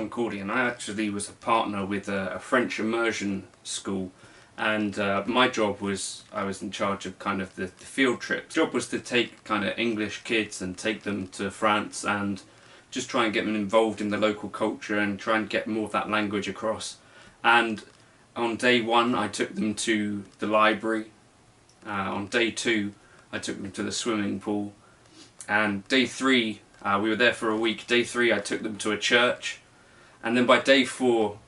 Cordy, and I actually was a partner with a French immersion school, and my job was, I was in charge of kind of the field trip. The job was to take kind of English kids and take them to France and just try and get them involved in the local culture and try and get more of that language across. And on day one I took them to the library, on day two I took them to the swimming pool, and day three we were there for a week. Day three I took them to a church. And then by day four,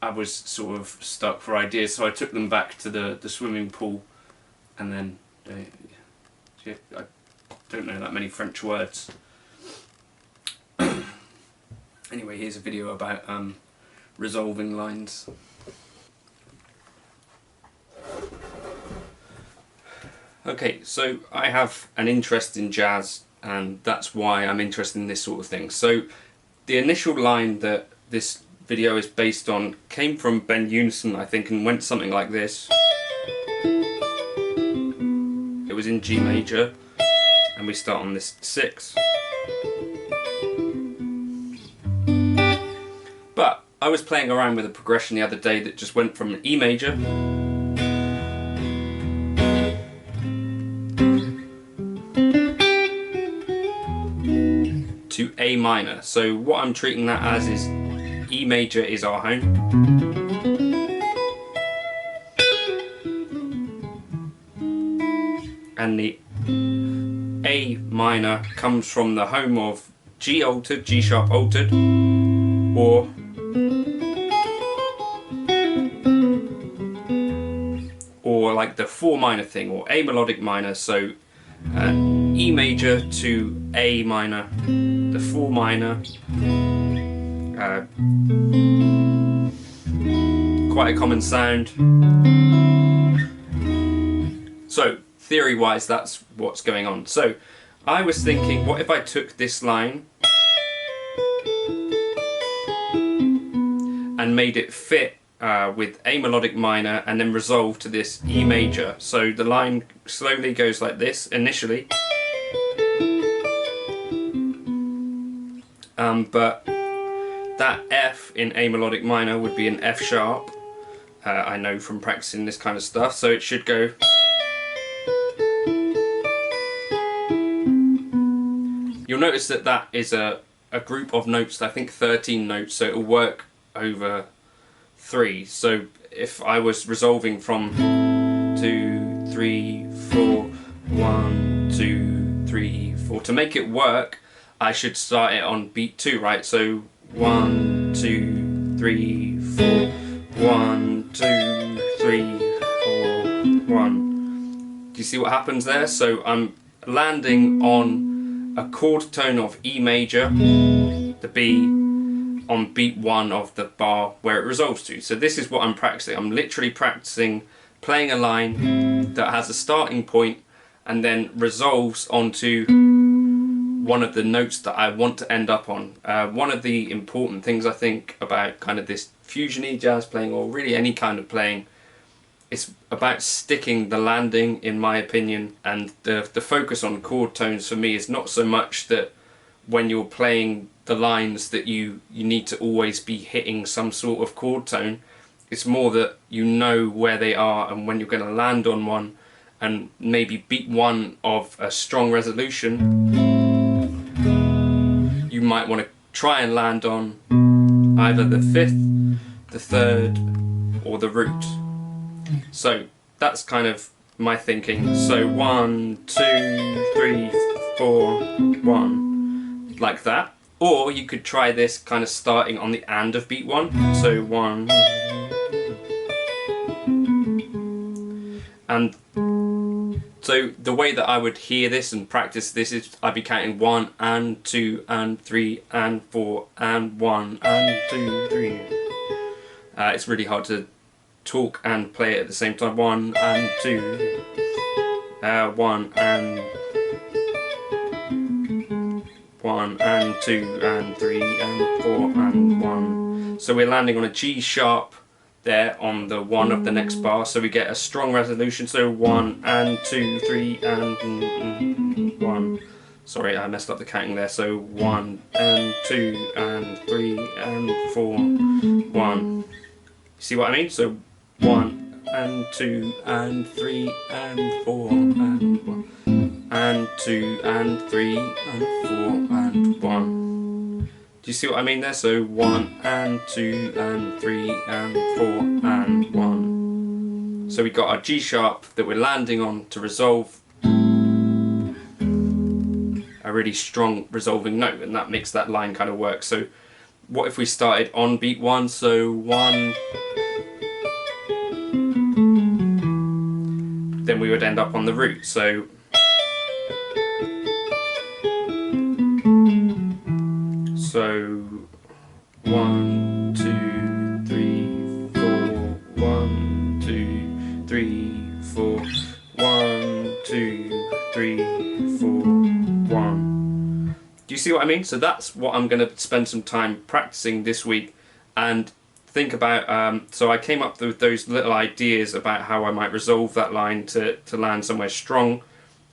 I was sort of stuck for ideas, so I took them back to the swimming pool, and then, I don't know that many French words. Anyway, here's a video about resolving lines. Okay, so I have an interest in jazz, and that's why I'm interested in this sort of thing. So the initial line that this video is based on came from Ben Unison, I think, and went something like this. It was in G major, and we start on this 6. But I was playing around with a progression the other day that just went from an E major to A minor. So what I'm treating that as is E major is our home, and the A minor comes from the home of G altered, G sharp altered, or like the 4 minor thing, or A melodic minor. So E major to A minor, the 4 minor, quite a common sound. So theory wise, that's what's going on. So I was thinking, what if I took this line and made it fit with A melodic minor and then resolve to this E major. So the line slowly goes like this initially, but that F in A melodic minor would be an F sharp. I know from practicing this kind of stuff, so it should go. You'll notice that that is a group of notes, I think 13 notes, so it'll work over 3. So if I was resolving from 2, 3, 4, 1, 2, 3, 4, to make it work, I should start it on beat 2, right? So 1, 2, 3, 4, 1, 2, 3, 4, 1. Do you see what happens there? So I'm landing on a chord tone of E major, the B, on beat 1 of the bar where it resolves to. So this is what I'm practicing. I'm literally practicing playing a line that has a starting point and then resolves onto one of the notes that I want to end up on. One of the important things I think about kind of this fusiony jazz playing, or really any kind of playing, it's about sticking the landing, in my opinion, and the focus on chord tones for me is not so much that when you're playing the lines that you need to always be hitting some sort of chord tone. It's more that you know where they are and when you're going to land on one, and maybe beat 1 of a strong resolution, you might want to try and land on either the 5th, the 3rd, or the root. So that's kind of my thinking. So 1, 2, 3, 4, 1, like that. Or you could try this kind of starting on the and of beat 1. So 1, and so the way that I would hear this and practice this is I'd be counting 1 and 2 and 3 and 4 and 1 and 2, 3. It's really hard to talk and play it at the same time. 1 and 2, 1 and 1 and 2 and 3 and 4 and 1. So we're landing on a G sharp there on the 1 of the next bar, so we get a strong resolution. So 1 and 2, 3 and 1. Sorry, I messed up the counting there. So 1 and 2 and 3 and 4, 1. See what I mean? So 1 and 2 and 3 and 4 and 1 and 2 and 3 and 4 and 1. Do you see what I mean there? So 1 and 2 and 3 and 4 and 1. So we got our G sharp that we're landing on to resolve a really strong resolving note, and that makes that line kind of work. So what if we started on beat 1? So 1, then we would end up on the root. So So 1, 2, 3, 4, 1, 2, 3, 4, 1, 2, 3, 4, 1. Do you see what I mean? So that's what I'm going to spend some time practicing this week and think about. So I came up with those little ideas about how I might resolve that line to land somewhere strong.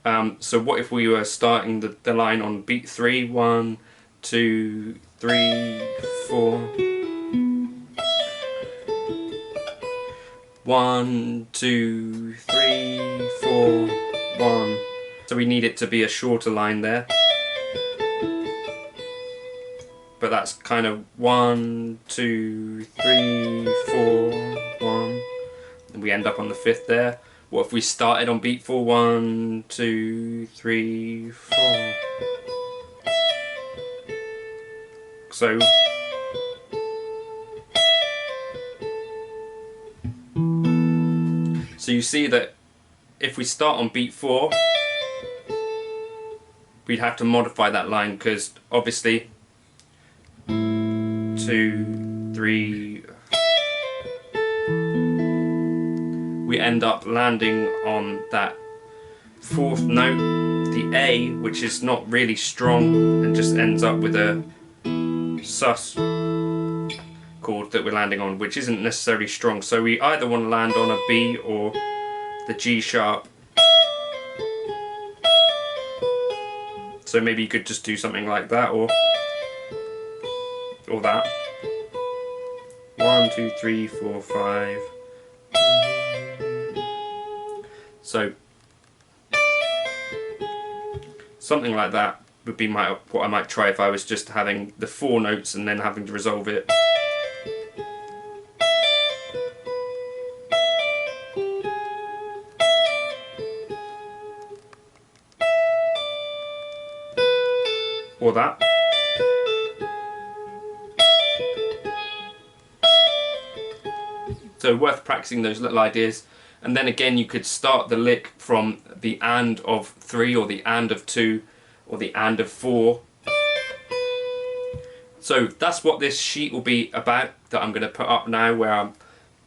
So what if we were starting the line on beat 3? 1, 2, 3, 4. 1, 2, 3, 4, 1. So we need it to be a shorter line there. But that's kind of 1, 2, 3, 4, 1. And we end up on the 5th there. What if we started on beat 4? 1, 2, 3, 4. So you see that if we start on beat 4, we'd have to modify that line, because obviously 2, 3, we end up landing on that 4th note, the A, which is not really strong and just ends up with a sus chord that we're landing on, which isn't necessarily strong. So we either want to land on a B or the G sharp. So maybe you could just do something like that, or that. 1, 2, 3, 4, 5. So something like that would be what I might try if I was just having the 4 notes and then having to resolve it. Or that. So worth practicing those little ideas. And then again, you could start the lick from the and of 3 or the and of 2 or the and of 4. So that's what this sheet will be about that I'm going to put up now, where I'm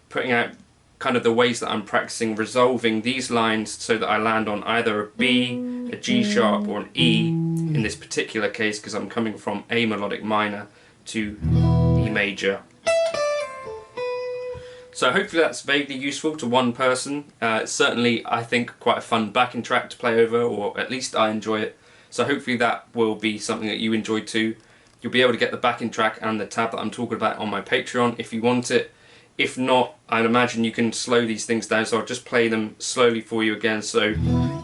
putting out kind of the ways that I'm practicing resolving these lines so that I land on either a B, a G sharp or an E in this particular case, because I'm coming from A melodic minor to E major. So hopefully that's vaguely useful to one person. It's certainly, I think, quite a fun backing track to play over, or at least I enjoy it. So hopefully that will be something that you enjoy too. You'll be able to get the backing track and the tab that I'm talking about on my Patreon if you want it. If not, I'd imagine you can slow these things down, so I'll just play them slowly for you again. So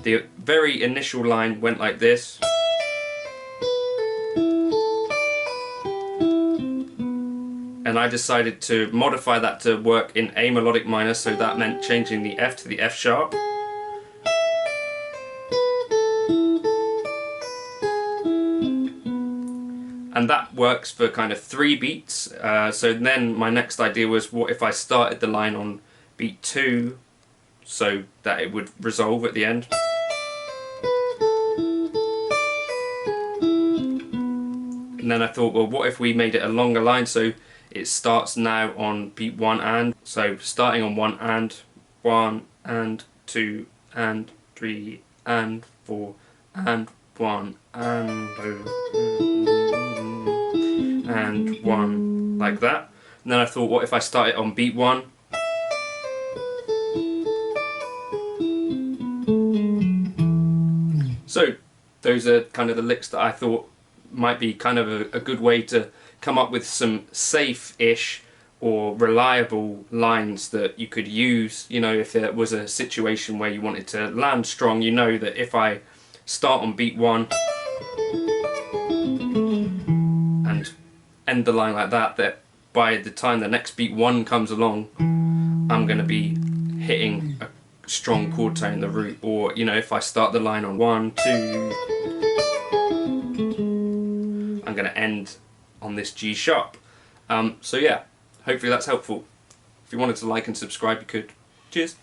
the very initial line went like this. And I decided to modify that to work in A melodic minor, so that meant changing the F to the F sharp. And that works for kind of 3 beats. So then my next idea was, what if I started the line on beat 2 so that it would resolve at the end. And then I thought, well, what if we made it a longer line, so it starts now on beat 1 and. So starting on 1 and 2 and 3 and 4 and 1 and 1, like that. And then I thought, what if I start it on beat 1? So those are kind of the licks that I thought might be kind of a good way to come up with some safe-ish or reliable lines that you could use. You know, if there was a situation where you wanted to land strong, you know that if I start on beat 1 and end the line like that, that by the time the next beat 1 comes along, I'm going to be hitting a strong chord tone in the root. Or, you know, if I start the line on 1, 2, I'm going to end on this G sharp. So yeah, hopefully that's helpful. If you wanted to like and subscribe, you could. Cheers.